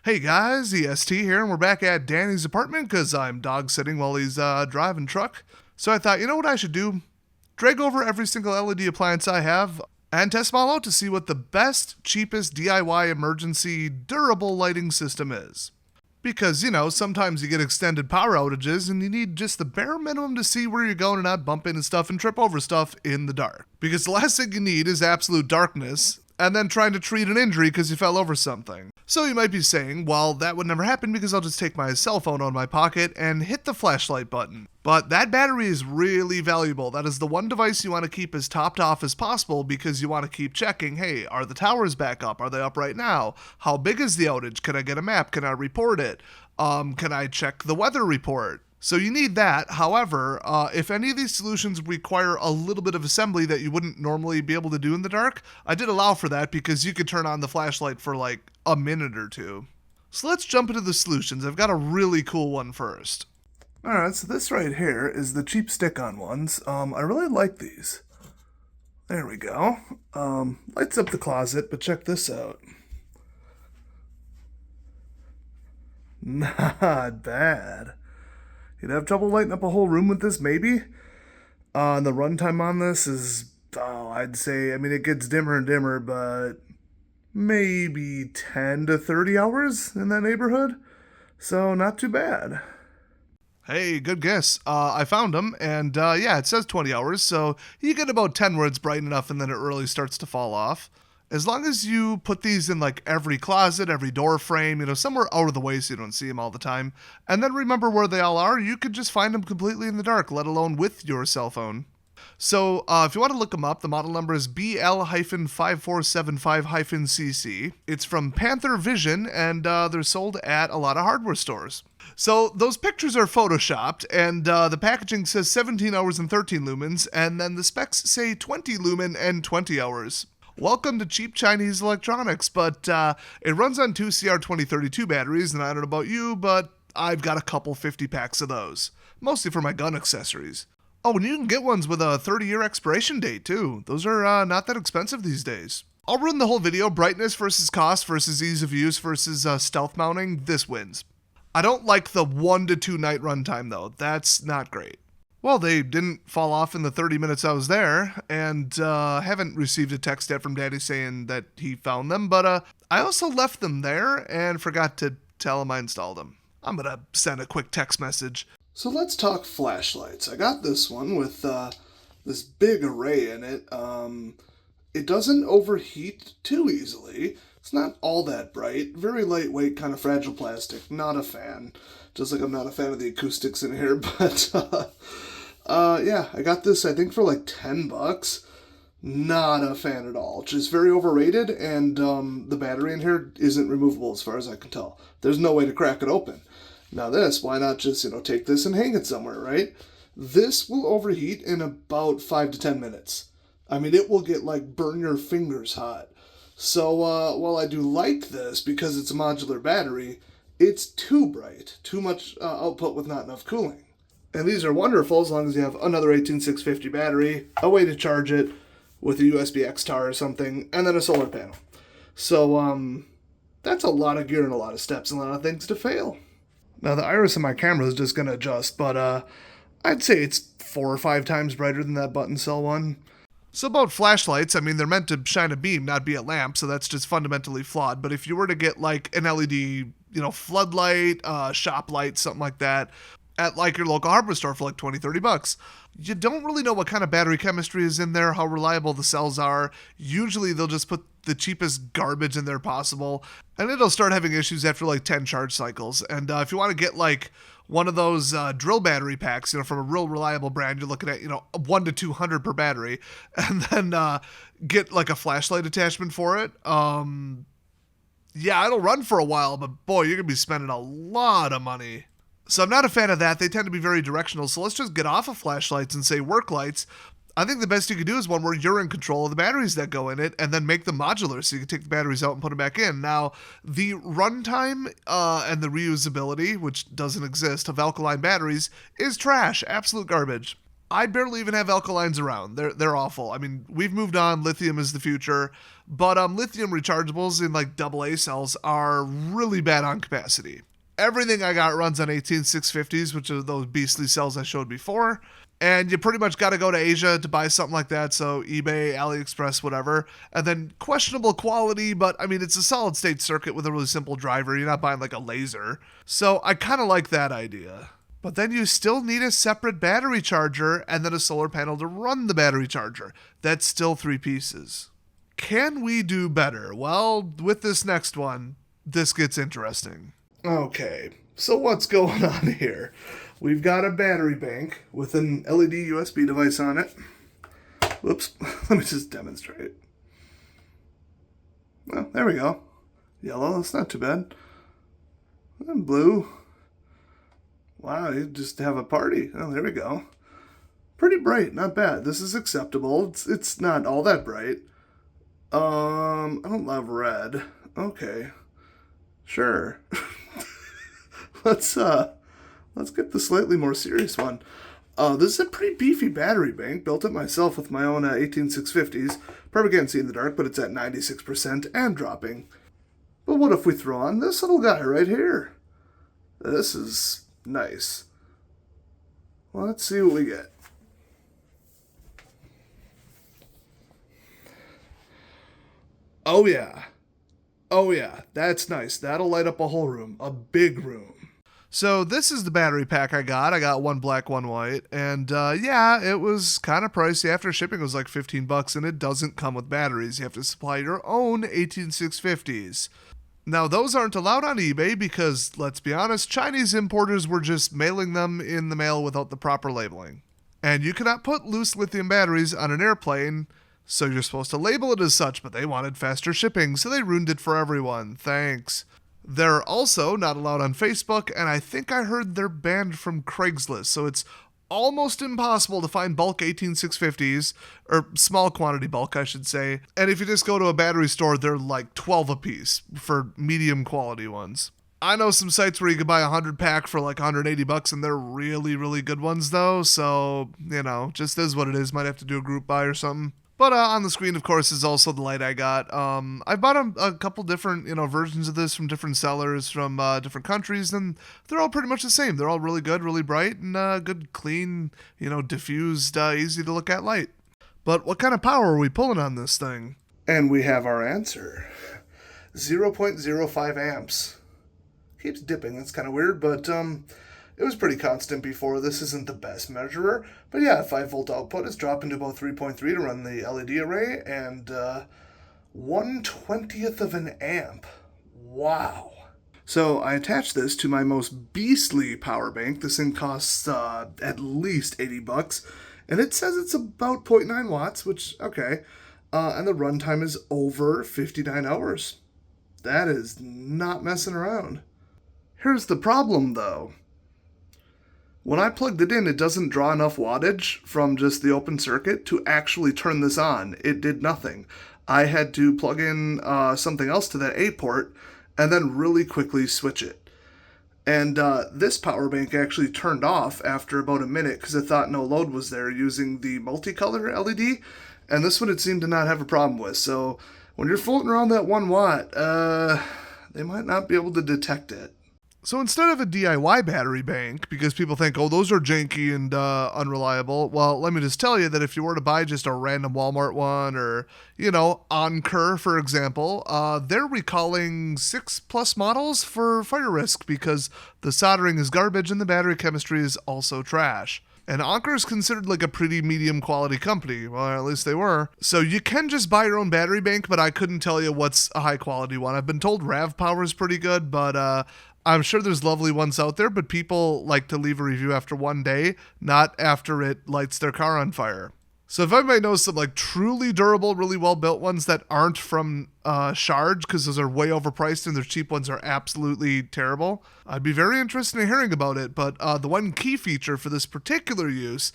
Hey guys, EST here, and we're back at Danny's apartment because I'm dog sitting while he's driving truck. So I thought, you know what I should do? Drag over every single LED appliance I have and test them all out to see what the best, cheapest DIY emergency durable lighting system is. Because, sometimes you get extended power outages and you need just the bare minimum to see where you're going and not bump into stuff and trip over stuff in the dark. Because the last thing you need is absolute darkness and then trying to treat an injury because you fell over something. So you might be saying, well, that would never happen because I'll just take my cell phone out of my pocket and hit the flashlight button. But that battery is really valuable. That is the one device you want to keep as topped off as possible because you want to keep checking, hey, are the towers back up? Are they up right now? How big is the outage? Can I get a map? Can I report it? Can I check the weather report? So you need that. However, if any of these solutions require a little bit of assembly that you wouldn't normally be able to do in the dark, I did allow for that because you could turn on the flashlight for like a minute or two. So let's jump into the solutions. I've got a really cool one first. Alright, so this right here is the cheap stick-on ones. I really like these. There we go. Lights up the closet, but check this out. Not bad. You'd have trouble lighting up a whole room with this, maybe? And the runtime on this is, I'd say, it gets dimmer and dimmer, but maybe 10 to 30 hours in that neighborhood. So not too bad. Hey, good guess. I found them, and it says 20 hours, so you get about 10 where it's bright enough and then it really starts to fall off. As long as you put these in like every closet, every door frame, somewhere out of the way so you don't see them all the time, and then remember where they all are, you could just find them completely in the dark, let alone with your cell phone. So if you want to look them up, the model number is BL-5475-CC. It's from Panther Vision, and they're sold at a lot of hardware stores. So those pictures are photoshopped, and the packaging says 17 hours and 13 lumens, and then the specs say 20 lumen and 20 hours. Welcome to cheap Chinese electronics, but it runs on two CR2032 batteries, and I don't know about you, but I've got a couple 50 packs of those, mostly for my gun accessories. Oh, and you can get ones with a 30-year expiration date, too. Those are not that expensive these days. I'll run the whole video, brightness versus cost versus ease of use versus stealth mounting. This wins. I don't like the 1 to 2 night runtime, though. That's not great. Well, they didn't fall off in the 30 minutes I was there, and haven't received a text yet from Daddy saying that he found them, but I also left them there and forgot to tell him I installed them. I'm going to send a quick text message. So let's talk flashlights. I got this one with this big array in it. It doesn't overheat too easily. It's not all that bright. Very lightweight, kind of fragile plastic. Not a fan. Just like I'm not a fan of the acoustics in here, but I got this I think for like $10. Not a fan at all. Just very overrated, and the battery in here isn't removable as far as I can tell. There's no way to crack it open. Now this, why not just, take this and hang it somewhere, right? This will overheat in about 5 to 10 minutes. It will get burn your fingers hot. So while I do like this because it's a modular battery, it's too bright, too much output with not enough cooling. And these are wonderful as long as you have another 18650 battery, a way to charge it with a USB X-Tar or something, and then a solar panel. So that's a lot of gear and a lot of steps and a lot of things to fail. Now the iris of my camera is just going to adjust, but I'd say it's 4 or 5 times brighter than that button cell one. So about flashlights, they're meant to shine a beam, not be a lamp, so that's just fundamentally flawed. But if you were to get an LED, floodlight, shop light, something like that, at your local hardware store for $20-$30, you don't really know what kind of battery chemistry is in there, how reliable the cells are. Usually they'll just put the cheapest garbage in there possible, and it'll start having issues after 10 charge cycles. And if you want to get one of those drill battery packs, from a real reliable brand, you're looking at 1 to 200 per battery, and then get a flashlight attachment for it. It'll run for a while, but boy, you're gonna be spending a lot of money. So I'm not a fan of that. They tend to be very directional. So let's just get off of flashlights and say work lights. I think the best you can do is one where you're in control of the batteries that go in it, and then make them modular so you can take the batteries out and put them back in. Now, the runtime and the reusability, which doesn't exist, of alkaline batteries is trash, absolute garbage. I barely even have alkalines around. They're awful. I mean, we've moved on. Lithium is the future, but lithium rechargeables in like AA cells are really bad on capacity. Everything I got runs on 18650s, which are those beastly cells I showed before. And you pretty much got to go to Asia to buy something like that. So eBay, AliExpress, whatever. And then questionable quality, but I mean, it's a solid state circuit with a really simple driver. You're not buying like a laser. So I kind of like that idea. But then you still need a separate battery charger and then a solar panel to run the battery charger. That's still 3 pieces. Can we do better? Well, with this next one, this gets interesting. Okay, so what's going on here? We've got a battery bank with an LED USB device on it. Whoops, let me just demonstrate. Well, there we go. Yellow, that's not too bad. And blue. Wow, you just have a party. Oh, there we go. Pretty bright, not bad. This is acceptable. It's not all that bright. I don't love red. Okay. Sure. Let's get the slightly more serious one. This is a pretty beefy battery bank. Built it myself with my own 18650s. Probably can't see in the dark, but it's at 96% and dropping. But what if we throw on this little guy right here? This is nice. Well, let's see what we get. Oh yeah. Oh yeah, that's nice. That'll light up a whole room. A big room. So this is the battery pack I got. I got one black, one white. And yeah, it was kind of pricey. After shipping, it was like $15, and it doesn't come with batteries. You have to supply your own 18650s. Now, those aren't allowed on eBay because, let's be honest, Chinese importers were just mailing them in the mail without the proper labeling. And you cannot put loose lithium batteries on an airplane, so you're supposed to label it as such, but they wanted faster shipping, so they ruined it for everyone. Thanks. They're also not allowed on Facebook, and I think I heard they're banned from Craigslist, so it's almost impossible to find bulk 18650s, or small quantity bulk, I should say. And if you just go to a battery store, they're like 12 a piece for medium quality ones. I know some sites where you can buy a 100 pack for like $180, and they're really, really good ones though, so, you know, just is what it is. Might have to do a group buy or something. But on the screen, of course, is also the light I got. I bought a couple different, versions of this from different sellers from different countries, and they're all pretty much the same. They're all really good, really bright, and good, clean, diffused, easy to look at light. But what kind of power are we pulling on this thing? And we have our answer. 0.05 amps. Keeps dipping, that's kind of weird, but it was pretty constant before. This isn't the best measurer, but yeah, 5-volt output is dropping to about 3.3 to run the LED array, and 1/20th of an amp. Wow. So I attached this to my most beastly power bank. This thing costs at least $80, and it says it's about 0.9 watts, which, okay, and the runtime is over 59 hours. That is not messing around. Here's the problem, though. When I plugged it in, it doesn't draw enough wattage from just the open circuit to actually turn this on. It did nothing. I had to plug in something else to that A port and then really quickly switch it. And this power bank actually turned off after about a minute because it thought no load was there using the multicolor LED. And this one it seemed to not have a problem with. So when you're floating around that 1 watt, they might not be able to detect it. So instead of a DIY battery bank, because people think, oh, those are janky and unreliable, well, let me just tell you that if you were to buy just a random Walmart one or, Anker, for example, they're recalling 6+ models for fire risk because the soldering is garbage and the battery chemistry is also trash. And Anker is considered like a pretty medium quality company. Well, at least they were. So you can just buy your own battery bank, but I couldn't tell you what's a high quality one. I've been told RAV Power is pretty good, but I'm sure there's lovely ones out there, but people like to leave a review after 1 day, not after it lights their car on fire. So if anybody knows some like truly durable, really well built ones that aren't from Charge, because those are way overpriced and their cheap ones are absolutely terrible, I'd be very interested in hearing about it. But the one key feature for this particular use,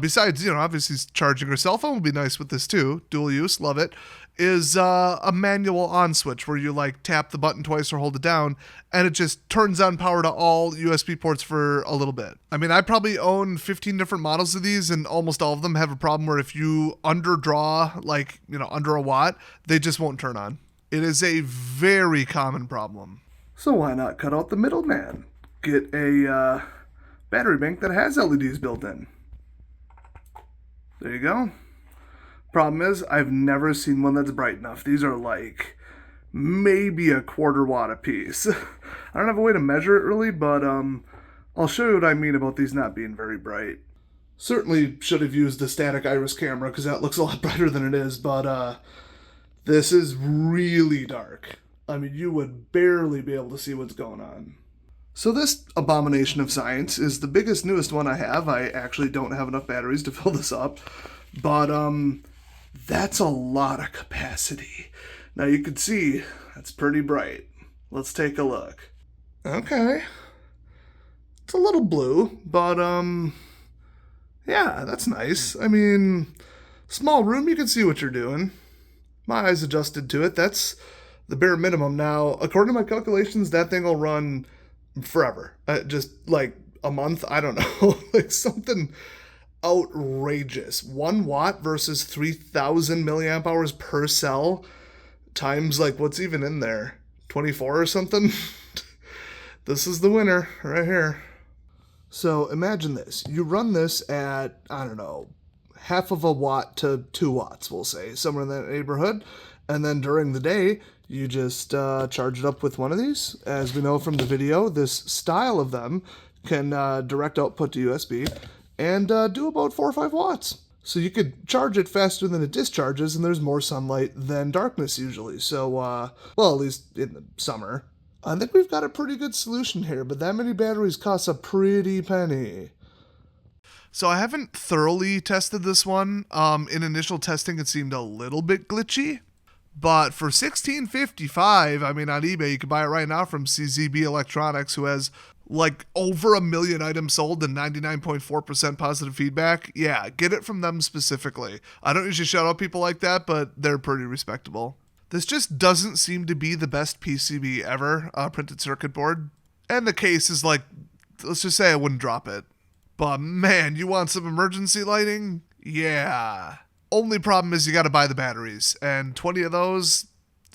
besides, obviously charging your cell phone would be nice with this too, dual use, love it, is a manual on switch where you like tap the button twice or hold it down and it just turns on power to all USB ports for a little bit. I mean, I probably own 15 different models of these and almost all of them have a problem where if you underdraw like, under a watt, they just won't turn on. It is a very common problem. So why not cut out the middleman? Get a battery bank that has LEDs built in. There you go. Problem is, I've never seen one that's bright enough. These are like maybe a quarter watt a piece. I don't have a way to measure it really, but I'll show you what I mean about these not being very bright. Certainly should have used a static iris camera because that looks a lot brighter than it is, but this is really dark. I mean, you would barely be able to see what's going on. So this abomination of science is the biggest, newest one I have. I actually don't have enough batteries to fill this up, but that's a lot of capacity. Now you can see that's pretty bright. Let's take a look. Okay. It's a little blue, but yeah, that's nice. I mean, small room, you can see what you're doing. My eyes adjusted to it. That's the bare minimum. Now, according to my calculations, that thing will run forever. Just like a month, I don't know. Like something outrageous. 1 watt versus 3,000 milliamp hours per cell times like what's even in there? 24 or something? This is the winner right here. So imagine this. You run this at, I don't know, half of a watt to 2 watts, we'll say, somewhere in that neighborhood. And then during the day, you just charge it up with one of these. As we know from the video, this style of them can direct output to USB and do about 4 or 5 watts. So you could charge it faster than it discharges, and there's more sunlight than darkness usually. So, well, at least in the summer. I think we've got a pretty good solution here, but that many batteries cost a pretty penny. So I haven't thoroughly tested this one. In initial testing, it seemed a little bit glitchy. But for $16.55, I mean, on eBay, you can buy it right now from CZB Electronics, who has like over 1 million items sold and 99.4% positive feedback. Yeah, get it from them specifically. I don't usually shout out people like that, but they're pretty respectable. This just doesn't seem to be the best PCB ever, printed circuit board. And the case is like, let's just say I wouldn't drop it. But man, you want some emergency lighting? Yeah. Only problem is you got to buy the batteries, and 20 of those,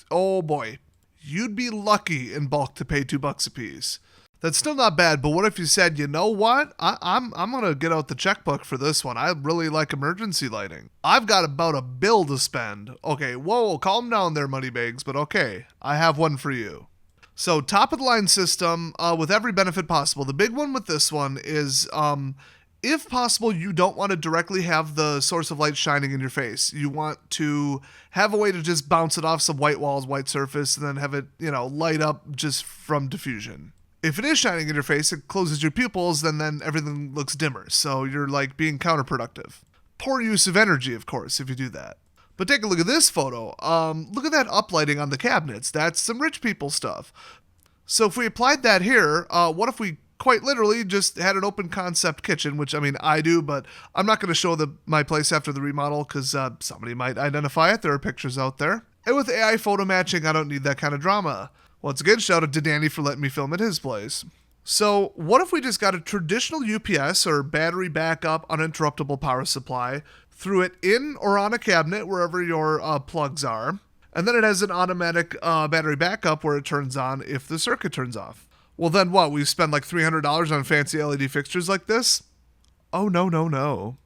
oh boy, you'd be lucky in bulk to pay $2 a piece. That's still not bad, but what if you said, you know what, I'm gonna get out the checkbook for this one. I really like emergency lighting. I've got about a bill to spend. Okay, whoa, calm down there, moneybags, but okay, I have one for you. So top of the line system with every benefit possible. The big one with this one is if possible, you don't want to directly have the source of light shining in your face. You want to have a way to just bounce it off some white walls, white surface, and then have it, light up just from diffusion. If it is shining in your face, it closes your pupils, then everything looks dimmer. So you're like being counterproductive. Poor use of energy, of course, if you do that. But take a look at this photo. Look at that uplighting on the cabinets. That's some rich people stuff. So if we applied that here, what if we quite literally just had an open concept kitchen, which I mean, I do, but I'm not going to show my place after the remodel because somebody might identify it. There are pictures out there. And with AI photo matching, I don't need that kind of drama. Once again, shout out to Danny for letting me film at his place. So what if we just got a traditional UPS or battery backup uninterruptible power supply, threw it in or on a cabinet wherever your plugs are, and then it has an automatic battery backup where it turns on if the circuit turns off. Well, then what? We spend like $300 on fancy LED fixtures like this? Oh, no.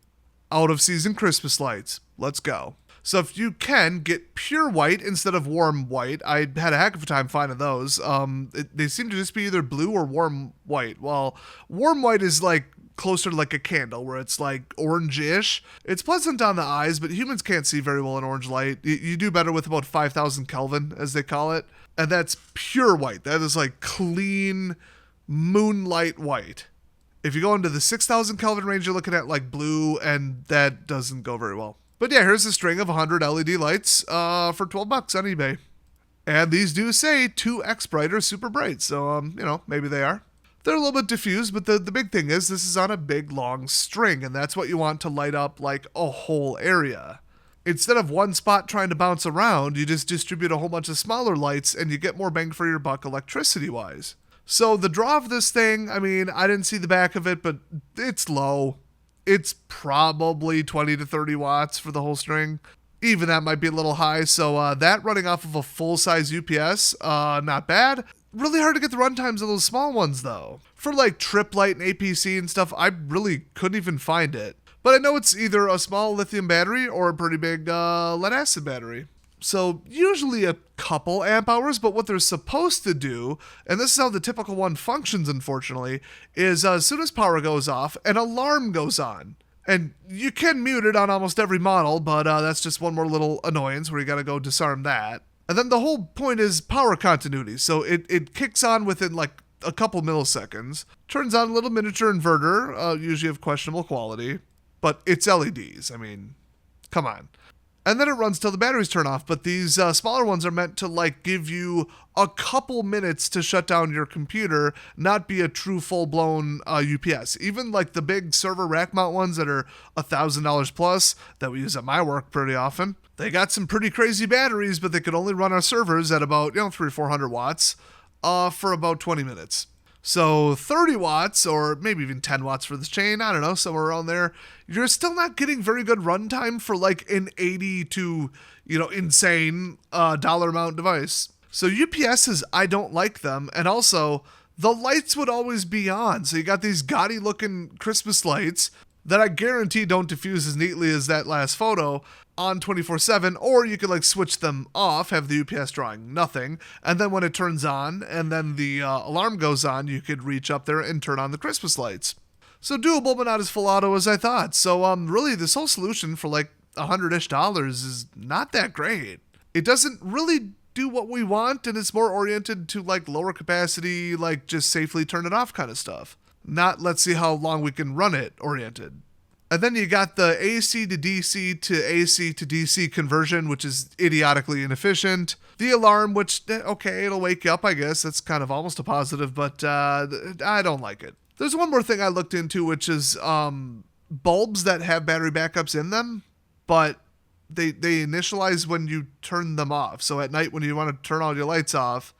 Out of season Christmas lights. Let's go. So if you can, get pure white instead of warm white. I had a heck of a time finding those. They seem to just be either blue or warm white. Well, warm white is like closer to like a candle where it's like orange-ish. It's pleasant on the eyes, but humans can't see very well in orange light. You do better with about 5,000 Kelvin, as they call it. And that's pure white. That is like clean moonlight white. If you go into the 6,000 Kelvin range, you're looking at like blue, and that doesn't go very well. But yeah, here's a string of 100 LED lights for $12 on eBay. And these do say 2x bright or super bright, so, maybe they are. They're a little bit diffused, but the big thing is this is on a big, long string, and that's what you want to light up like a whole area. Instead of one spot trying to bounce around, you just distribute a whole bunch of smaller lights and you get more bang for your buck electricity-wise. So the draw of this thing, I mean, I didn't see the back of it, but it's low. It's probably 20 to 30 watts for the whole string. Even that might be a little high, so that running off of a full-size UPS, not bad. Really hard to get the runtimes of those small ones, though. For like trip light and APC and stuff, I really couldn't even find it. But I know it's either a small lithium battery or a pretty big lead-acid battery. So usually a couple amp hours, but what they're supposed to do, and this is how the typical one functions, unfortunately, is as soon as power goes off, an alarm goes on. And you can mute it on almost every model, but that's just one more little annoyance where you gotta go disarm that. And then the whole point is power continuity. So it kicks on within like a couple milliseconds, turns on a little miniature inverter, usually of questionable quality, but it's LEDs. I mean, come on. And then it runs till the batteries turn off, but these smaller ones are meant to like give you a couple minutes to shut down your computer, not be a true full-blown UPS. Even like the big server rack mount ones that are $1,000 plus that we use at my work pretty often, they got some pretty crazy batteries, but they could only run our servers at about 300 or 400 watts for about 20 minutes. So 30 watts or maybe even 10 watts for this chain, I don't know, somewhere around there, you're still not getting very good runtime for like an 80 to, insane dollar amount device. So UPSs, I don't like them. And also, the lights would always be on. So you got these gaudy looking Christmas lights that I guarantee don't diffuse as neatly as that last photo on 24/7, or you could like switch them off, have the UPS drawing nothing, and then when it turns on and then the alarm goes on, you could reach up there and turn on the Christmas lights. So doable, but not as full auto as I thought. So really this whole solution for like $100-ish is not that great. It doesn't really do what we want, and it's more oriented to like lower capacity, like just safely turn it off kind of stuff. Not let's see how long we can run it oriented. And then you got the AC to DC to AC to DC conversion, which is idiotically inefficient. The alarm, which, okay, it'll wake you up, I guess. That's kind of almost a positive, but I don't like it. There's one more thing I looked into, which is bulbs that have battery backups in them, but they initialize when you turn them off. So at night when you want to turn all your lights off,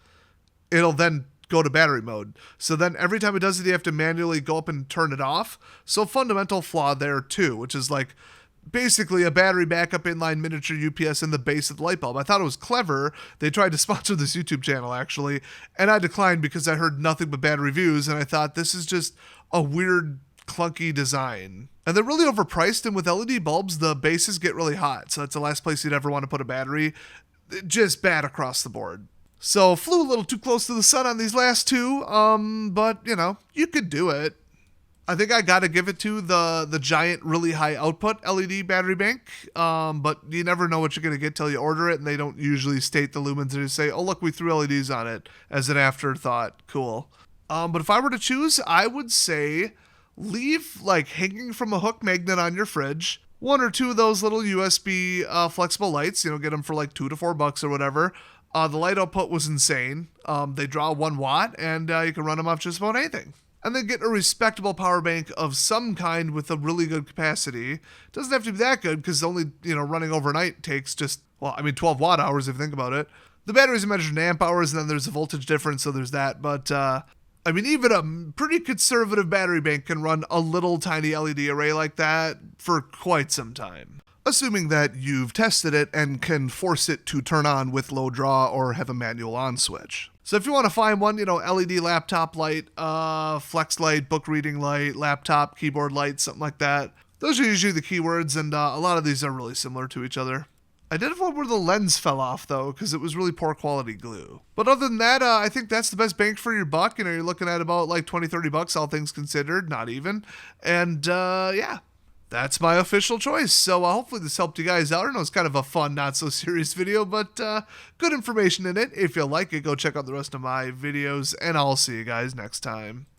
it'll then go to battery mode. So then every time it does it, you have to manually go up and turn it off. So fundamental flaw there too, which is like basically a battery backup inline miniature UPS in the base of the light bulb. I thought it was clever. They tried to sponsor this YouTube channel actually, and I declined because I heard nothing but bad reviews, and I thought this is just a weird clunky design. And they're really overpriced, and with LED bulbs, the bases get really hot. So that's the last place you'd ever want to put a battery. Just bad across the board. So flew a little too close to the sun on these last two, but you could do it. I think I gotta give it to the giant, really high output LED battery bank, but you never know what you're gonna get till you order it, and they don't usually state the lumens. They just say, oh look, we threw LEDs on it as an afterthought. Cool. But if I were to choose, I would say leave like hanging from a hook magnet on your fridge. One or two of those little USB flexible lights, get them for like $2 to $4 or whatever. The light output was insane. They draw 1 watt, and you can run them off just about anything. And then get a respectable power bank of some kind with a really good capacity. Doesn't have to be that good, because only, running overnight takes just, 12 watt hours if you think about it. The batteries are measured in amp hours, and then there's a voltage difference, so there's that. But, even a pretty conservative battery bank can run a little tiny LED array like that for quite some time. Assuming that you've tested it and can force it to turn on with low draw or have a manual on switch. So if you want to find one, LED laptop light, flex light, book reading light, laptop, keyboard light, something like that. Those are usually the keywords, and a lot of these are really similar to each other. I did have one where the lens fell off, though, because it was really poor quality glue. But other than that, I think that's the best bang for your buck. You're looking at about like $20-$30, all things considered, not even. And yeah. That's my official choice. So hopefully this helped you guys out. I know it's kind of a fun, not so serious video, but good information in it. If you like it, go check out the rest of my videos, and I'll see you guys next time.